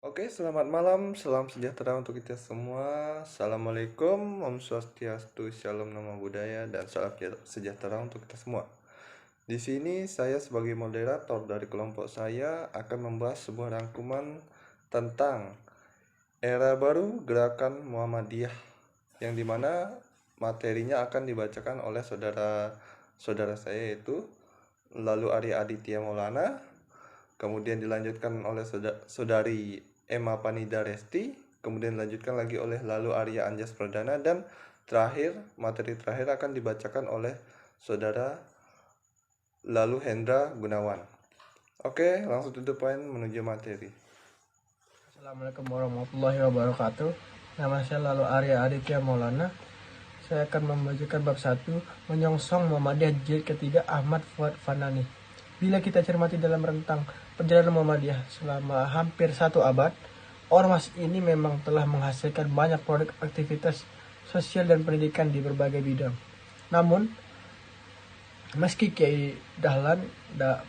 Oke, selamat malam, salam sejahtera untuk kita semua. Assalamualaikum, Om Swastiastu, Shalom Namo Buddhaya, dan salam sejahtera untuk kita semua. Di sini saya sebagai moderator dari kelompok saya akan membahas sebuah rangkuman tentang era baru gerakan Muhammadiyah, yang dimana materinya akan dibacakan oleh saudara saya, yaitu lalu Arya Aditya Maulana, kemudian dilanjutkan oleh saudari Emma Panida Resti, kemudian dilanjutkan lagi oleh lalu Arya Anjas Pradana, dan materi terakhir akan dibacakan oleh saudara lalu Hendra Gunawan. Oke, langsung to the point menuju materi. Assalamualaikum warahmatullahi wabarakatuh. Nama saya lalu Arya Aditya Maulana. Saya akan membacakan bab 1, menyongsong Muhammadiyah jilid ketiga, Ahmad Fuad Fanani. Bila kita cermati dalam rentang perjalanan Muhammadiyah selama hampir 1 abad, ormas ini memang telah menghasilkan banyak produk aktivitas sosial dan pendidikan di berbagai bidang. Namun, meski Kiai Dahlan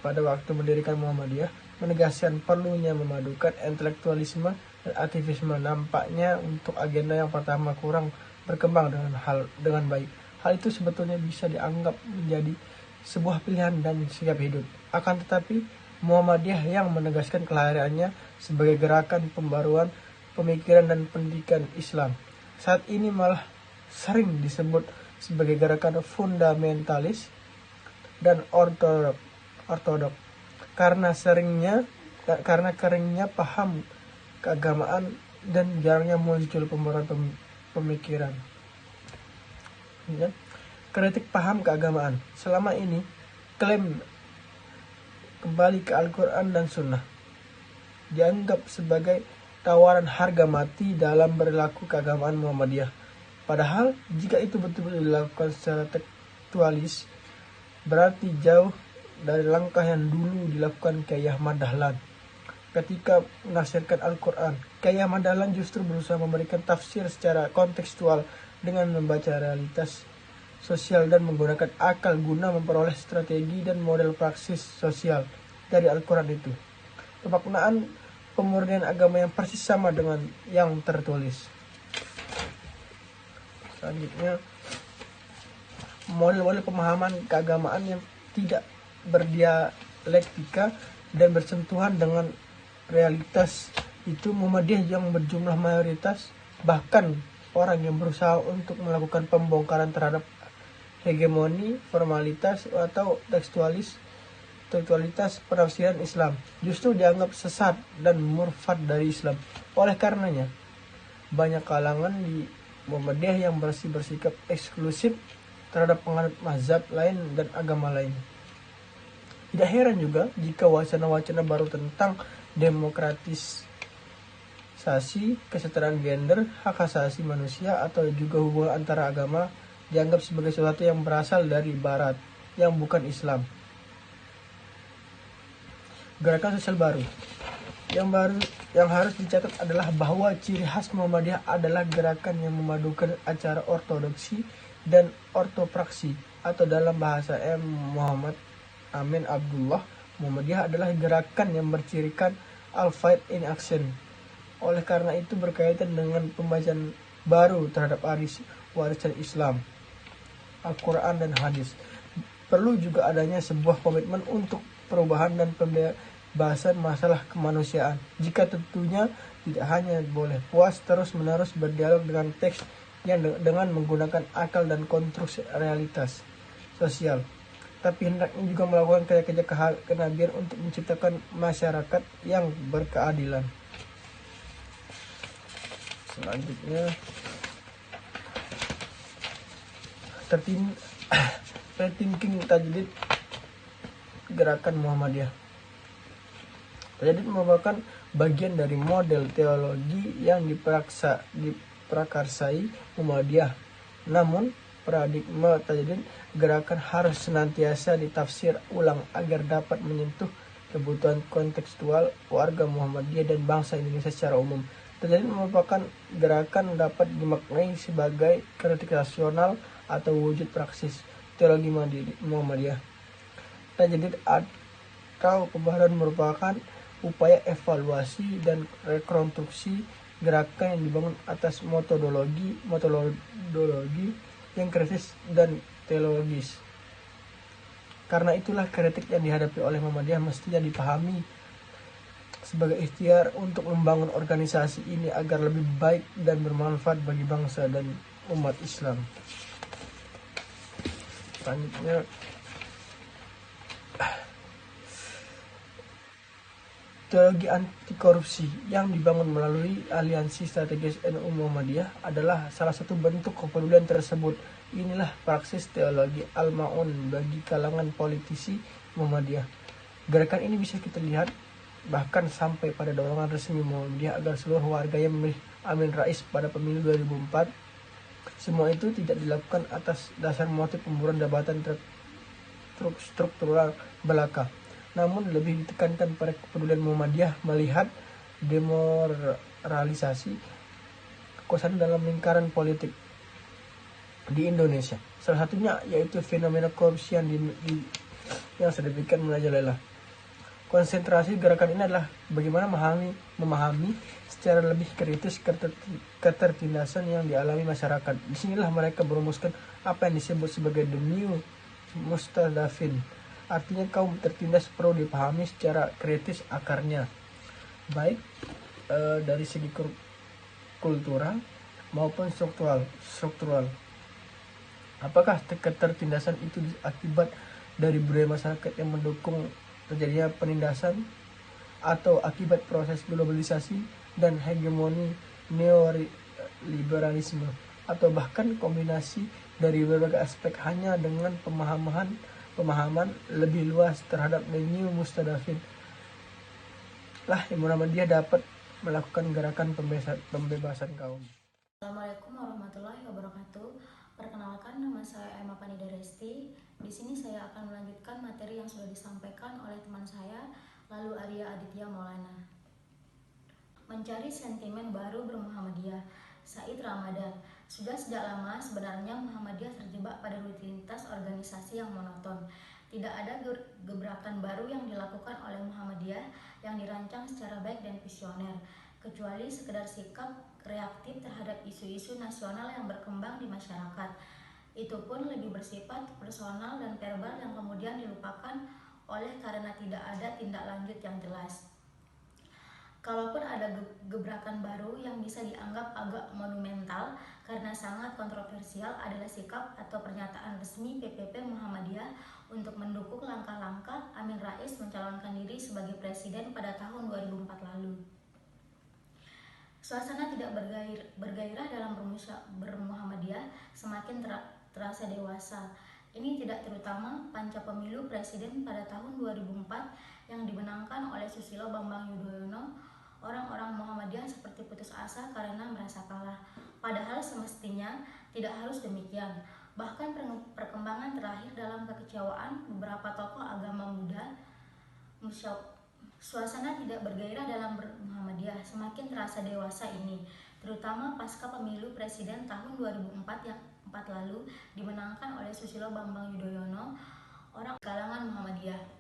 pada waktu mendirikan Muhammadiyah menegaskan perlunya memadukan intelektualisme dan aktivisme, nampaknya untuk agenda yang pertama kurang berkembang dengan baik. Hal itu sebetulnya bisa dianggap menjadi sebuah pilihan dan sikap hidup. Akan tetapi, Muhammadiyah yang menegaskan kelahirannya sebagai gerakan pembaruan pemikiran dan pendidikan Islam, saat ini malah sering disebut sebagai gerakan fundamentalis dan ortodok karena keringnya paham keagamaan dan jarangnya muncul pembaruan pemikiran. Kritik paham keagamaan selama ini klaim kembali ke Al-Quran dan Sunnah dianggap sebagai tawaran harga mati dalam berlaku keagamaan Muhammadiyah. Padahal jika itu betul-betul dilakukan secara tekstualis, berarti jauh dari langkah yang dulu dilakukan Kiai Ahmad Dahlan ketika menafsirkan Al-Quran. Kiai Ahmad Dahlan justru berusaha memberikan tafsir secara kontekstual dengan membaca realitas sosial dan menggunakan akal guna memperoleh strategi dan model praksis sosial dari Al-Quran itu. Pemaknaan pemurnian agama yang persis sama dengan yang tertulis. Selanjutnya, model-model pemahaman keagamaan yang tidak berdialektika dan bersentuhan dengan realitas itu. Muhammadiyah yang berjumlah mayoritas, bahkan orang yang berusaha untuk melakukan pembongkaran terhadap hegemoni, formalitas atau tekstualitas penafsiran Islam, justru dianggap sesat dan murtad dari Islam. Oleh karenanya, banyak kalangan di Muhammadiyah yang bersikap eksklusif terhadap penganut mazhab lain dan agama lain. Tidak heran juga jika wacana-wacana baru tentang demokratisasi, kesetaraan gender, hak asasi manusia, atau juga hubungan antara agama dianggap sebagai sesuatu yang berasal dari Barat, yang bukan Islam. Gerakan sosial baru yang harus dicatat adalah bahwa ciri khas Muhammadiyah adalah gerakan yang memadukan acara ortodoksi dan ortopraksi, atau dalam bahasa M. Muhammad Amin Abdullah, Muhammadiyah adalah gerakan yang bercirikan al-faith in action. Oleh karena itu, berkaitan dengan pembacaan baru terhadap warisan Islam, Al-Quran dan hadis, perlu juga adanya sebuah komitmen untuk perubahan dan pembahasan masalah kemanusiaan. Jika tentunya tidak hanya boleh puas terus-menerus berdialog dengan teks yang dengan menggunakan akal dan konstruksi realitas sosial, tapi hendaknya juga melakukan kerja-kerja kenabian untuk menciptakan masyarakat yang berkeadilan. Selanjutnya, rethinking tajdid gerakan Muhammadiyah. Tajdid merupakan bagian dari model teologi yang diprakarsai Muhammadiyah. Namun, paradigma tajdid gerakan harus senantiasa ditafsir ulang agar dapat menyentuh kebutuhan kontekstual warga Muhammadiyah dan bangsa Indonesia secara umum. Tajdid merupakan gerakan dapat dimaknai sebagai kritik rasional atau wujud praksis teologi Muhammadiyah. Tajdid atau pembaharuan merupakan upaya evaluasi dan rekonstruksi gerakan yang dibangun atas metodologi yang kritis dan teologis. Karena itulah kritik yang dihadapi oleh Muhammadiyah mestinya dipahami sebagai ikhtiar untuk membangun organisasi ini agar lebih baik dan bermanfaat bagi bangsa dan umat Islam. Selanjutnya, teologi anti korupsi yang dibangun melalui aliansi strategis NU Muhammadiyah adalah salah satu bentuk kepedulian tersebut. Inilah praksis teologi Al-Ma'un bagi kalangan politisi Muhammadiyah. Gerakan ini bisa kita lihat bahkan sampai pada dorongan resmi Muhammadiyah agar seluruh warga yang memilih Amin Rais pada pemilu 2004. Semua itu tidak dilakukan atas dasar motif pemburuan jabatan struktural belaka, namun lebih ditekankan pada kepedulian Muhammadiyah melihat demoralisasi kekuasaan dalam lingkaran politik di Indonesia. Salah satunya yaitu fenomena korupsi yang sedemikian merajalela. Konsentrasi gerakan ini adalah bagaimana memahami secara lebih kritis ketertindasan yang dialami masyarakat. Disinilah mereka merumuskan apa yang disebut sebagai the new mustadafin. Artinya kaum tertindas perlu dipahami secara kritis akarnya, baik dari segi kultural maupun struktural. Apakah ketertindasan itu akibat dari budaya masyarakat yang mendukung terjadinya penindasan, atau akibat proses globalisasi dan hegemoni neoliberalisme, atau bahkan kombinasi dari berbagai aspek hanya dengan pemahaman lebih luas terhadap the new mustadafin lah yang Muhammadiyah dapat melakukan gerakan pembebasan kaum. Assalamualaikum warahmatullahi wabarakatuh. Perkenalkan, nama saya Emma Panida Resti. Di sini saya akan melanjutkan materi yang sudah disampaikan oleh teman saya, lalu Arya Aditya Maulana. Mencari sentimen baru bermuhammadiyah. Said Ramadan. Sudah sejak lama sebenarnya Muhammadiyah terjebak pada rutinitas organisasi yang monoton. Tidak ada gebrakan baru yang dilakukan oleh Muhammadiyah yang dirancang secara baik dan visioner, kecuali sekedar sikap reaktif terhadap isu-isu nasional yang berkembang di masyarakat. Itu pun lebih bersifat personal dan verbal yang kemudian dilupakan oleh karena tidak ada tindak lanjut yang jelas. Kalaupun ada gebrakan baru yang bisa dianggap agak monumental karena sangat kontroversial adalah sikap atau pernyataan resmi PPP Muhammadiyah untuk mendukung langkah-langkah Amin Rais mencalonkan diri sebagai presiden pada tahun 2004 lalu. Suasana tidak bergairah dalam bermuhammadiyah semakin terasa dewasa. Ini tidak terutama panca pemilu presiden pada tahun 2004 yang dimenangkan oleh Susilo Bambang Yudhoyono. Orang-orang Muhammadiyah seperti putus asa karena merasa kalah. Padahal semestinya tidak harus demikian. Bahkan perkembangan terakhir dalam kekecewaan beberapa tokoh agama muda, suasana tidak bergairah dalam Muhammadiyah semakin terasa dewasa ini, terutama pasca pemilu presiden tahun 2004 yang lalu dimenangkan oleh Susilo Bambang Yudhoyono, orang kalangan Muhammadiyah.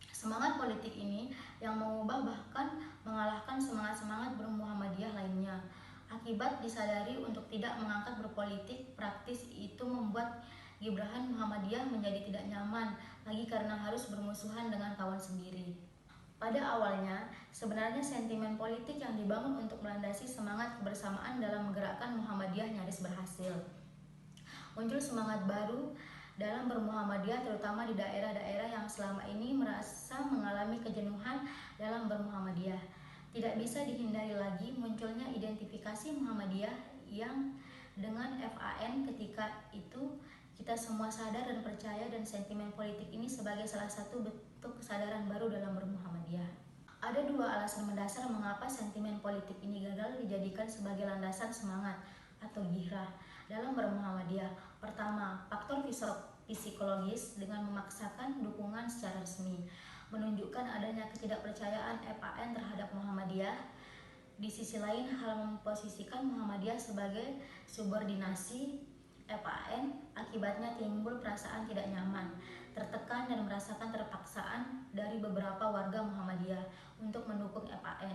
Semangat politik ini yang mengubah bahkan mengalahkan semangat-semangat bermuhammadiyah lainnya. Akibat disadari untuk tidak mengangkat berpolitik praktis itu membuat gibrahan Muhammadiyah menjadi tidak nyaman lagi karena harus bermusuhan dengan kawan sendiri. Pada awalnya, sebenarnya sentimen politik yang dibangun untuk melandasi semangat kebersamaan dalam menggerakkan Muhammadiyah nyaris berhasil. Muncul semangat baru dalam bermuhammadiyah terutama di daerah-daerah yang selama ini merasa mengalami kejenuhan dalam bermuhammadiyah. Tidak bisa dihindari lagi munculnya identifikasi Muhammadiyah yang dengan FAN ketika itu kita semua sadar dan percaya dan sentimen politik ini sebagai salah satu bentuk kesadaran baru dalam bermuhammadiyah. Ada dua alasan mendasar mengapa sentimen politik ini gagal dijadikan sebagai landasan semangat atau gihrah dalam bermuhammadiyah. Pertama, faktor psikologis dengan memaksakan dukungan secara resmi, menunjukkan adanya ketidakpercayaan FAN terhadap Muhammadiyah. Di sisi lain, hal memposisikan Muhammadiyah sebagai subordinasi FAN, akibatnya timbul perasaan tidak nyaman, tertekan dan merasakan terpaksaan dari dari beberapa warga Muhammadiyah untuk mendukung FAN.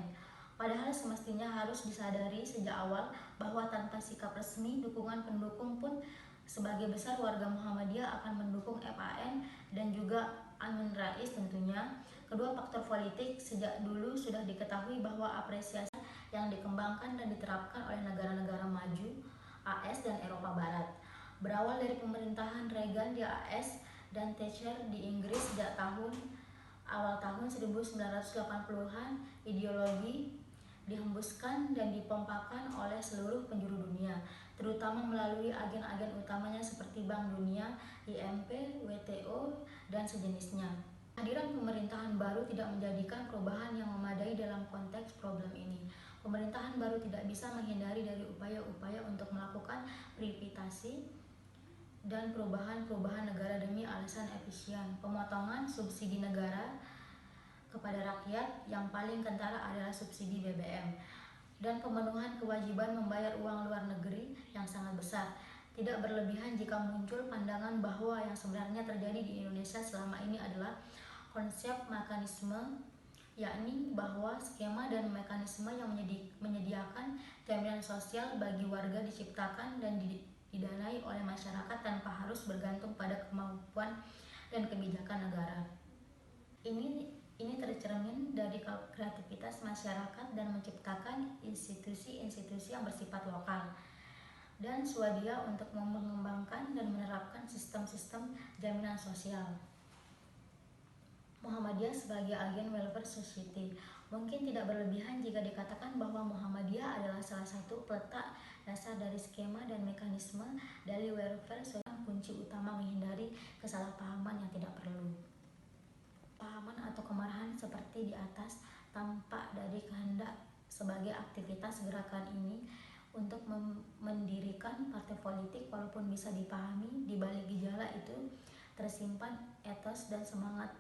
Padahal semestinya harus disadari sejak awal bahwa tanpa sikap resmi, dukungan pendukung pun sebagai besar warga Muhammadiyah akan mendukung FAN dan juga Amin Rais tentunya. Kedua faktor politik sejak dulu sudah diketahui bahwa apresiasi yang dikembangkan dan diterapkan oleh negara-negara maju, AS dan Eropa Barat. Berawal dari pemerintahan Reagan di AS dan Thatcher di Inggris sejak awal tahun 1980-an, ideologi dihembuskan dan dipompakan oleh seluruh penjuru dunia, terutama melalui agen-agen utamanya seperti Bank Dunia, IMF, WTO, dan sejenisnya. Kehadiran pemerintahan baru tidak menjadikan perubahan yang memadai dalam konteks problem ini. Pemerintahan baru tidak bisa menghindari dari upaya-upaya untuk melakukan revitalisasi dan perubahan negara demi alasan efisien. Pemotongan subsidi negara kepada rakyat yang paling kentara adalah subsidi BBM dan pemenuhan kewajiban membayar uang luar negeri yang sangat besar. Tidak berlebihan jika muncul pandangan bahwa yang sebenarnya terjadi di Indonesia selama ini adalah konsep mekanisme, yakni bahwa skema dan mekanisme yang menyediakan jaminan sosial bagi warga diciptakan dan didanai oleh masyarakat tanpa harus bergantung pada kemampuan dan kebijakan negara. Ini tercermin dari kreativitas masyarakat dan menciptakan institusi-institusi yang bersifat lokal dan swadaya untuk mengembangkan dan menerapkan sistem-sistem jaminan sosial. Muhammadiyah sebagai agen welfare society. Mungkin tidak berlebihan jika dikatakan bahwa Muhammadiyah adalah salah satu peletak dasar dari skema dan mekanisme dari welfare society, kunci utama menghindari kesalahpahaman yang tidak perlu. Pahaman atau kemarahan seperti di atas tampak dari kehendak sebagai aktivitas gerakan ini untuk mendirikan partai politik, walaupun bisa dipahami di balik gejala itu tersimpan etos dan semangat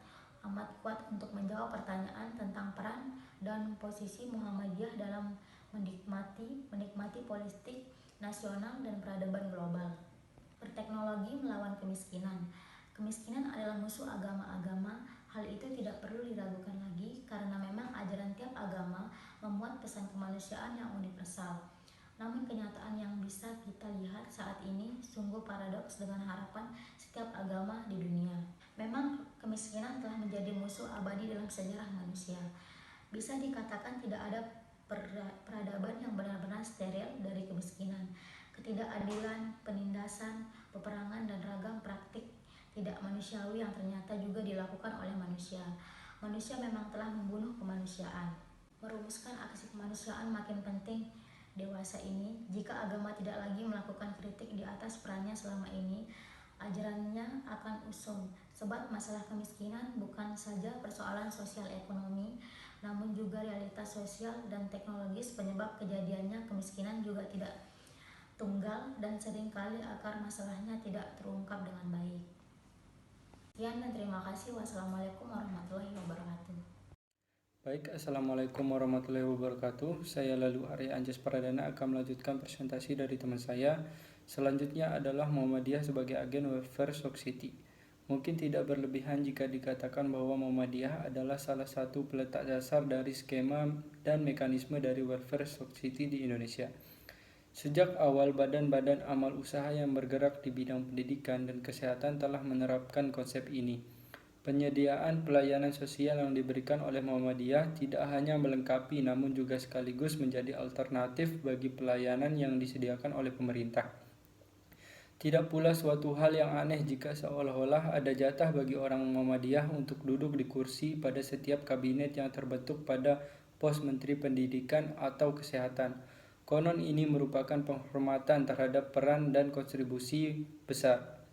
amat kuat untuk menjawab pertanyaan tentang peran dan posisi Muhammadiyah dalam menikmati politik nasional dan peradaban global. Berteknologi melawan kemiskinan. Kemiskinan adalah musuh agama-agama. Hal itu tidak perlu diragukan lagi karena memang ajaran tiap agama memuat pesan kemanusiaan yang universal. Namun kenyataan yang bisa kita lihat saat ini sungguh paradoks dengan harapan setiap agama di dunia. Memang kemiskinan telah menjadi musuh abadi dalam sejarah manusia. Bisa dikatakan tidak ada peradaban yang benar-benar steril dari kemiskinan. Ketidakadilan, penindasan, peperangan, dan ragam praktik tidak manusiawi yang ternyata juga dilakukan oleh manusia. Manusia memang telah membunuh kemanusiaan. Merumuskan aksi kemanusiaan makin penting dewasa ini. Jika agama tidak lagi melakukan kritik di atas perannya selama ini, ajarannya akan usung. Sebab masalah kemiskinan bukan saja persoalan sosial ekonomi, namun juga realitas sosial dan teknologis. Penyebab kejadiannya kemiskinan juga tidak tunggal dan seringkali akar masalahnya tidak terungkap dengan baik. Sekian dan terima kasih. Wassalamualaikum warahmatullahi wabarakatuh. Baik, Assalamualaikum warahmatullahi wabarakatuh. Saya Lalu Arya Anjas Pradana akan melanjutkan presentasi dari teman saya. Selanjutnya adalah Muhammadiyah sebagai agen welfare society. Mungkin tidak berlebihan jika dikatakan bahwa Muhammadiyah adalah salah satu peletak dasar dari skema dan mekanisme dari welfare society di Indonesia. Sejak awal, badan-badan amal usaha yang bergerak di bidang pendidikan dan kesehatan telah menerapkan konsep ini. Penyediaan pelayanan sosial yang diberikan oleh Muhammadiyah tidak hanya melengkapi namun juga sekaligus menjadi alternatif bagi pelayanan yang disediakan oleh pemerintah. Tidak pula suatu hal yang aneh jika seolah-olah ada jatah bagi orang Muhammadiyah untuk duduk di kursi pada setiap kabinet yang terbentuk pada pos Menteri Pendidikan atau Kesehatan. Konon ini merupakan penghormatan terhadap peran dan kontribusi besar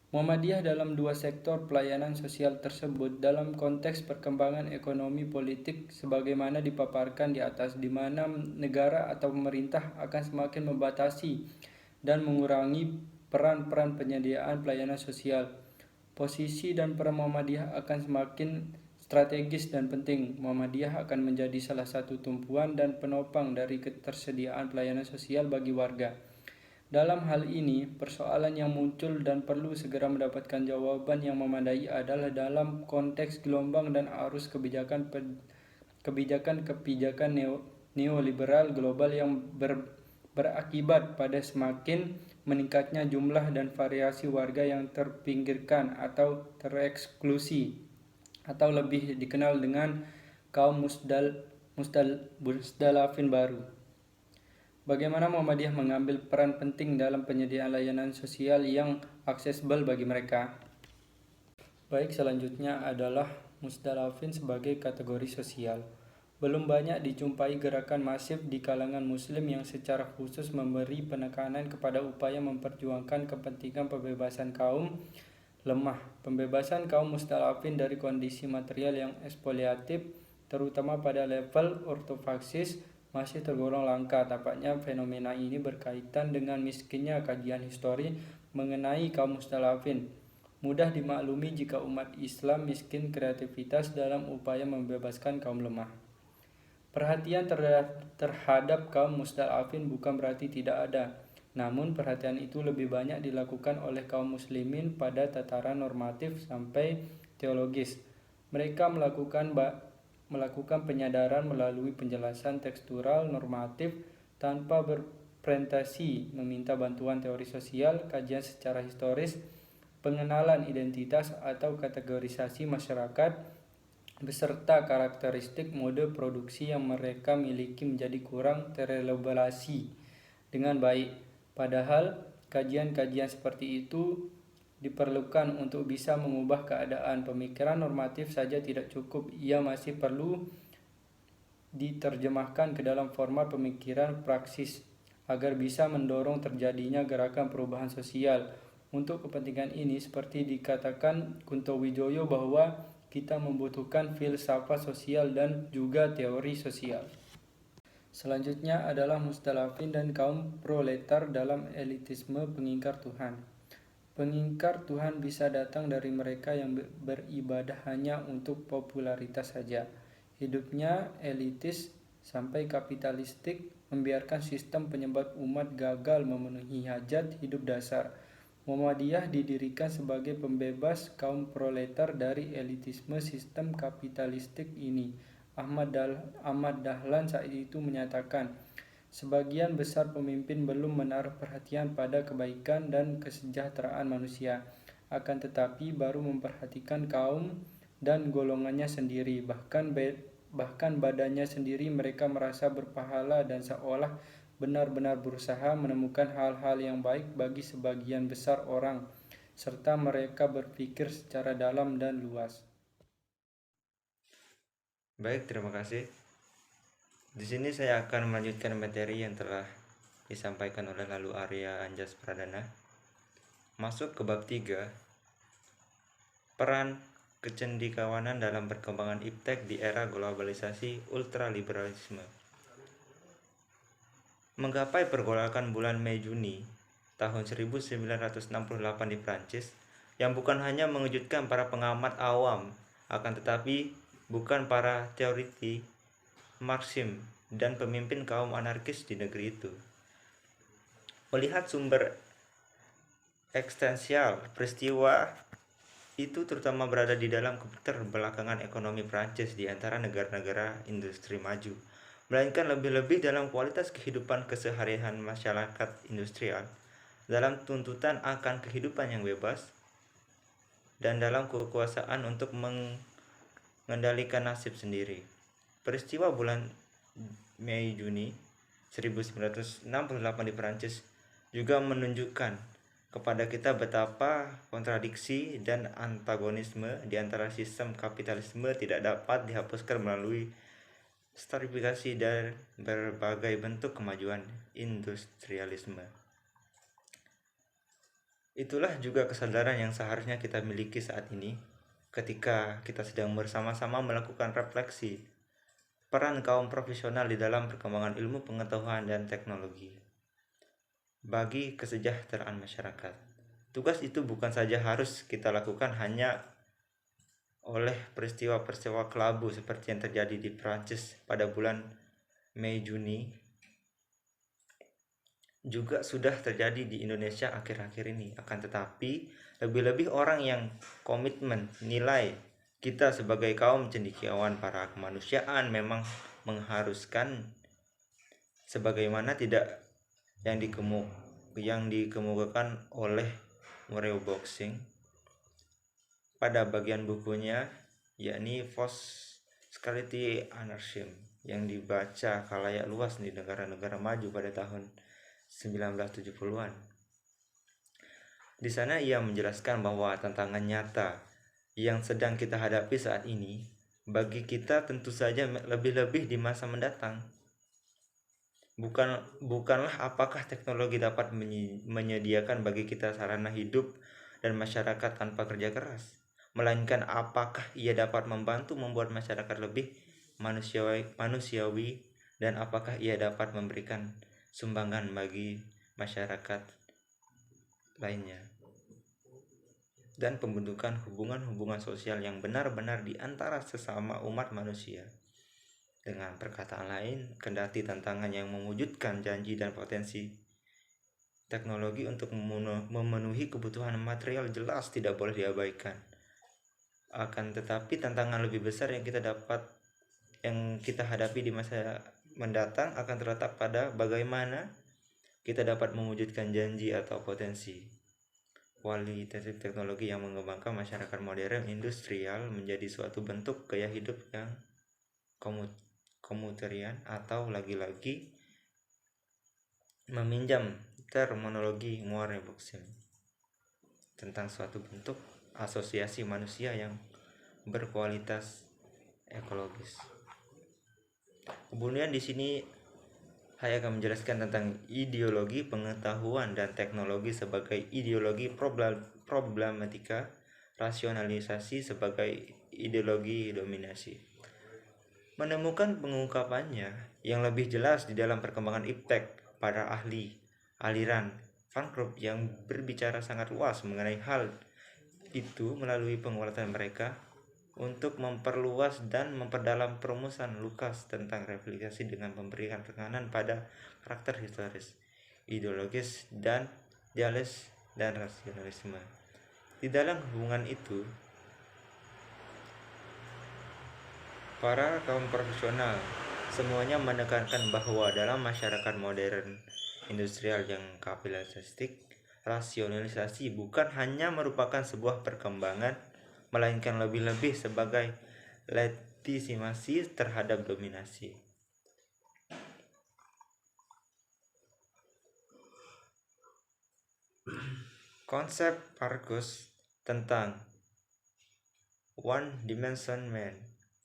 Muhammadiyah dalam dua sektor pelayanan sosial tersebut dalam konteks perkembangan ekonomi politik sebagaimana dipaparkan di atas, di mana negara atau pemerintah akan semakin membatasi dan mengurangi peran-peran penyediaan pelayanan sosial. Posisi dan peran Muhammadiyah akan semakin strategis dan penting. Muhammadiyah akan menjadi salah satu tumpuan dan penopang dari ketersediaan pelayanan sosial bagi warga. Dalam hal ini, persoalan yang muncul dan perlu segera mendapatkan jawaban yang memadai adalah dalam konteks gelombang dan arus kebijakan neoliberal global yang berakibat pada semakin meningkatnya jumlah dan variasi warga yang terpinggirkan atau tereksklusi, atau lebih dikenal dengan kaum musdalafin baru. Bagaimana Muhammadiyah mengambil peran penting dalam penyediaan layanan sosial yang aksesibel bagi mereka? Baik, selanjutnya adalah musdalafin sebagai kategori sosial. Belum banyak dijumpai gerakan masif di kalangan muslim yang secara khusus memberi penekanan kepada upaya memperjuangkan kepentingan pembebasan kaum lemah. Pembebasan kaum musdalafin dari kondisi material yang ekspliatif, terutama pada level ortofaksis, masih tergolong langka. Tampaknya fenomena ini berkaitan dengan miskinnya kajian histori mengenai kaum musdalafin. Mudah dimaklumi jika umat Islam miskin kreativitas dalam upaya membebaskan kaum lemah. Perhatian terhadap kaum musdalafin bukan berarti tidak ada, namun perhatian itu lebih banyak dilakukan oleh kaum muslimin pada tataran normatif sampai teologis. Mereka melakukan penyadaran melalui penjelasan tekstural normatif tanpa berpresentasi, meminta bantuan teori sosial, kajian secara historis, pengenalan identitas atau kategorisasi masyarakat, beserta karakteristik mode produksi yang mereka miliki menjadi kurang terelaborasi dengan baik. Padahal kajian-kajian seperti itu diperlukan untuk bisa mengubah keadaan. Pemikiran normatif saja tidak cukup, ia masih perlu diterjemahkan ke dalam format pemikiran praksis agar bisa mendorong terjadinya gerakan perubahan sosial. Untuk kepentingan ini, seperti dikatakan Kunto Wijoyo, bahwa kita membutuhkan filsafat sosial dan juga teori sosial. Selanjutnya adalah musdalafin dan kaum proletar dalam elitisme pengingkar Tuhan. Pengingkar Tuhan bisa datang dari mereka yang beribadah hanya untuk popularitas saja. Hidupnya elitis sampai kapitalistik, membiarkan sistem penyebab umat gagal memenuhi hajat hidup dasar. Muhammadiyah didirikan sebagai pembebas kaum proletar dari elitisme sistem kapitalistik ini. Ahmad Dahlan saat itu menyatakan, sebagian besar pemimpin belum menaruh perhatian pada kebaikan dan kesejahteraan manusia, akan tetapi baru memperhatikan kaum dan golongannya sendiri, bahkan badannya sendiri. Mereka merasa berpahala dan seolah benar-benar berusaha menemukan hal-hal yang baik bagi sebagian besar orang, serta mereka berpikir secara dalam dan luas. Baik, terima kasih. Di sini saya akan melanjutkan materi yang telah disampaikan oleh Lalu Arya Anjas Pradana. Masuk ke bab 3, peran kecendikawanan dalam perkembangan iptek di era globalisasi ultraliberalisme. Menggapai pergolakan bulan Mei-Juni tahun 1968 di Prancis, yang bukan hanya mengejutkan para pengamat awam, akan tetapi bukan para teoriti Marxisme dan pemimpin kaum anarkis di negeri itu. Melihat sumber ekstensial peristiwa itu terutama berada di dalam keterbelakangan ekonomi Prancis di antara negara-negara industri maju, melainkan lebih-lebih dalam kualitas kehidupan keseharian masyarakat industrial, dalam tuntutan akan kehidupan yang bebas, dan dalam kekuasaan untuk mengendalikan nasib sendiri. Peristiwa bulan Mei-Juni 1968 di Prancis juga menunjukkan kepada kita betapa kontradiksi dan antagonisme di antara sistem kapitalisme tidak dapat dihapuskan melalui stratifikasi dan berbagai bentuk kemajuan industrialisme. Itulah juga kesadaran yang seharusnya kita miliki saat ini ketika kita sedang bersama-sama melakukan refleksi peran kaum profesional di dalam perkembangan ilmu pengetahuan dan teknologi bagi kesejahteraan masyarakat. Tugas itu bukan saja harus kita lakukan hanya oleh peristiwa-peristiwa kelabu seperti yang terjadi di Prancis pada bulan Mei-Juni, juga sudah terjadi di Indonesia akhir-akhir ini. Akan tetapi, lebih-lebih orang yang komitmen nilai kita sebagai kaum cendekiawan para kemanusiaan memang mengharuskan sebagaimana tidak yang dikemukakan oleh Murray Boxing pada bagian bukunya, yakni Post-Security Anarchism, yang dibaca khalayak luas di negara-negara maju pada tahun 1970-an. Di sana ia menjelaskan bahwa tantangan nyata yang sedang kita hadapi saat ini bagi kita tentu saja lebih-lebih di masa mendatang. Bukanlah apakah teknologi dapat menyediakan bagi kita sarana hidup dan masyarakat tanpa kerja keras, melainkan apakah ia dapat membantu membuat masyarakat lebih manusiawi dan apakah ia dapat memberikan sumbangan bagi masyarakat lainnya dan pembentukan hubungan-hubungan sosial yang benar-benar di antara sesama umat manusia. Dengan perkataan lain, kendati tantangan yang mewujudkan janji dan potensi teknologi untuk memenuhi kebutuhan material jelas tidak boleh diabaikan. Akan tetapi tantangan lebih besar yang kita hadapi di masa mendatang akan terletak pada bagaimana kita dapat mewujudkan janji atau potensi kualitatif teknologi yang mengembangkan masyarakat modern industrial menjadi suatu bentuk gaya hidup yang komunitarian, atau lagi-lagi meminjam terminologi Murray Boxing tentang suatu bentuk asosiasi manusia yang berkualitas ekologis. Kemudian di sini saya akan menjelaskan tentang ideologi pengetahuan dan teknologi sebagai ideologi problematika, rasionalisasi sebagai ideologi dominasi. Menemukan pengungkapannya yang lebih jelas di dalam perkembangan iptek para ahli aliran Van Gogh yang berbicara sangat luas mengenai hal itu melalui penguatan mereka untuk memperluas dan memperdalam perumusan Lukas tentang refleksi dengan memberikan tekanan pada karakter historis, ideologis, dan dialektis dan rasionalisme. Di dalam hubungan itu, para kaum profesional semuanya menekankan bahwa dalam masyarakat modern industrial yang kapitalistik, rasionalisasi bukan hanya merupakan sebuah perkembangan, melainkan lebih-lebih sebagai legitimasi terhadap dominasi. Konsep Pargus tentang one dimension man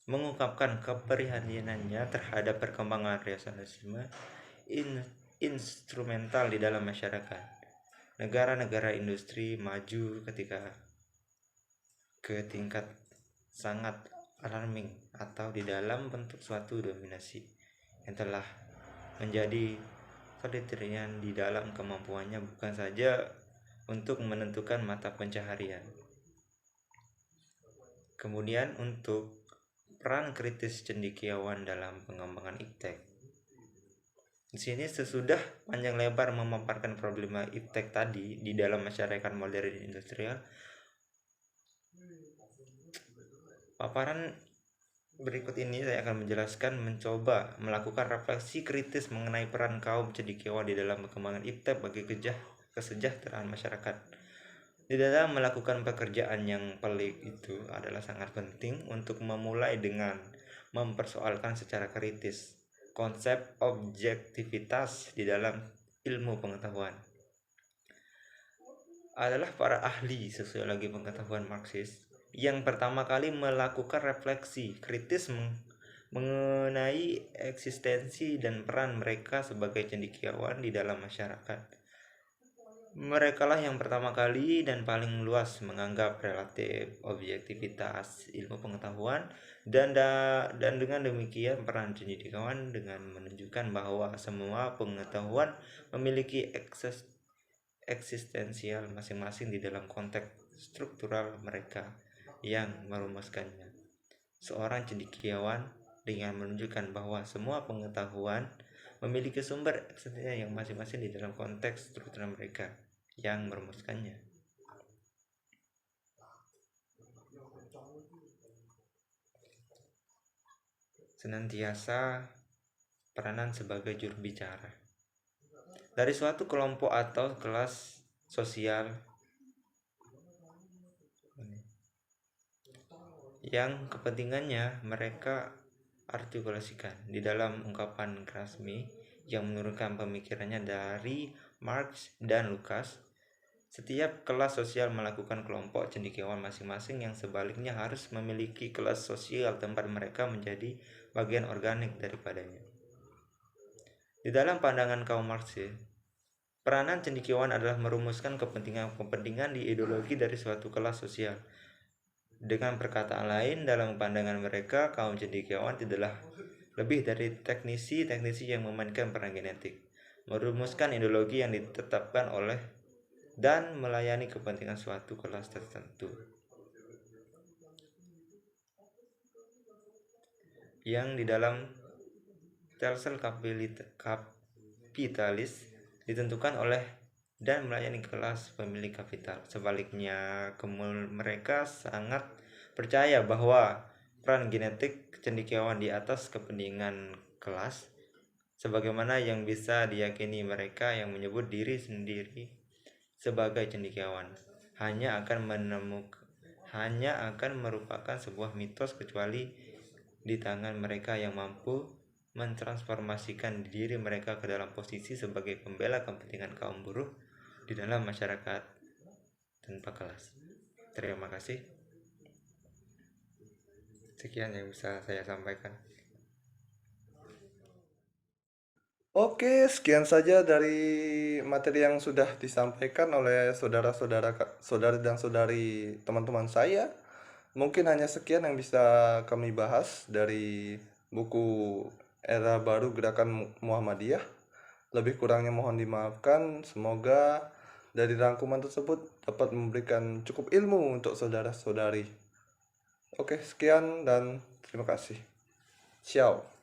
mengungkapkan keprihatinannya terhadap perkembangan rasionalisme instrumental di dalam masyarakat negara-negara industri maju ke tingkat sangat alarming atau di dalam bentuk suatu dominasi yang telah menjadi kriteria di dalam kemampuannya bukan saja untuk menentukan mata pencaharian. Kemudian untuk peran kritis cendekiawan dalam pengembangan iptek. Di sini sesudah panjang lebar memaparkan problema iptek tadi di dalam masyarakat modern industrial, paparan berikut ini saya akan mencoba melakukan refleksi kritis mengenai peran kaum cendekiawan di dalam pengembangan iptek bagi kesejahteraan masyarakat. Di dalam melakukan pekerjaan yang pelik itu adalah sangat penting untuk memulai dengan mempersoalkan secara kritis konsep objektivitas di dalam ilmu pengetahuan. Adalah para ahli sosiologi pengetahuan Marxis yang pertama kali melakukan refleksi kritis mengenai eksistensi dan peran mereka sebagai cendekiawan di dalam masyarakat. Merekalah yang pertama kali dan paling luas menganggap relatif objektivitas ilmu pengetahuan dan dengan demikian peran cendekiawan dengan menunjukkan bahwa semua pengetahuan memiliki eksistensial masing-masing di dalam konteks struktural mereka yang merumuskannya. Seorang cendekiawan dengan menunjukkan bahwa semua pengetahuan memiliki sumber eksistensinya yang masing-masing di dalam konteks struktural mereka yang merumuskannya. Senantiasa peranan sebagai juru bicara dari suatu kelompok atau kelas sosial yang kepentingannya mereka artikulasikan di dalam ungkapan Krasmi yang menurunkan pemikirannya dari Marx dan Lukács. Setiap kelas sosial melakukan kelompok cendekiawan masing-masing yang sebaliknya harus memiliki kelas sosial tempat mereka menjadi bagian organik daripadanya. Di dalam pandangan kaum Marxis, peranan cendekiawan adalah merumuskan kepentingan-kepentingan di ideologi dari suatu kelas sosial. Dengan perkataan lain, dalam pandangan mereka, kaum cendekiawan tidaklah lebih dari teknisi yang memainkan peran genetik, merumuskan ideologi yang ditetapkan oleh dan melayani kepentingan suatu kelas tertentu. Yang di dalam Telsel kapitalis ditentukan oleh dan melayani kelas pemilik kapital. Sebaliknya, mereka sangat percaya bahwa peran genetik cendekiawan di atas kepentingan kelas, sebagaimana yang bisa diyakini mereka yang menyebut diri sendiri sebagai cendekiawan, hanya akan merupakan sebuah mitos kecuali di tangan mereka yang mampu mentransformasikan diri mereka ke dalam posisi sebagai pembela kepentingan kaum buruh di dalam masyarakat tanpa kelas. Terima kasih. Sekian yang bisa saya sampaikan. Oke, sekian saja dari materi yang sudah disampaikan oleh saudari dan saudari teman-teman saya. Mungkin hanya sekian yang bisa kami bahas dari buku Era Baru Gerakan Muhammadiyah. Lebih kurangnya mohon dimaafkan. Semoga dari rangkuman tersebut dapat memberikan cukup ilmu untuk saudara-saudari. Oke, sekian dan terima kasih. Ciao.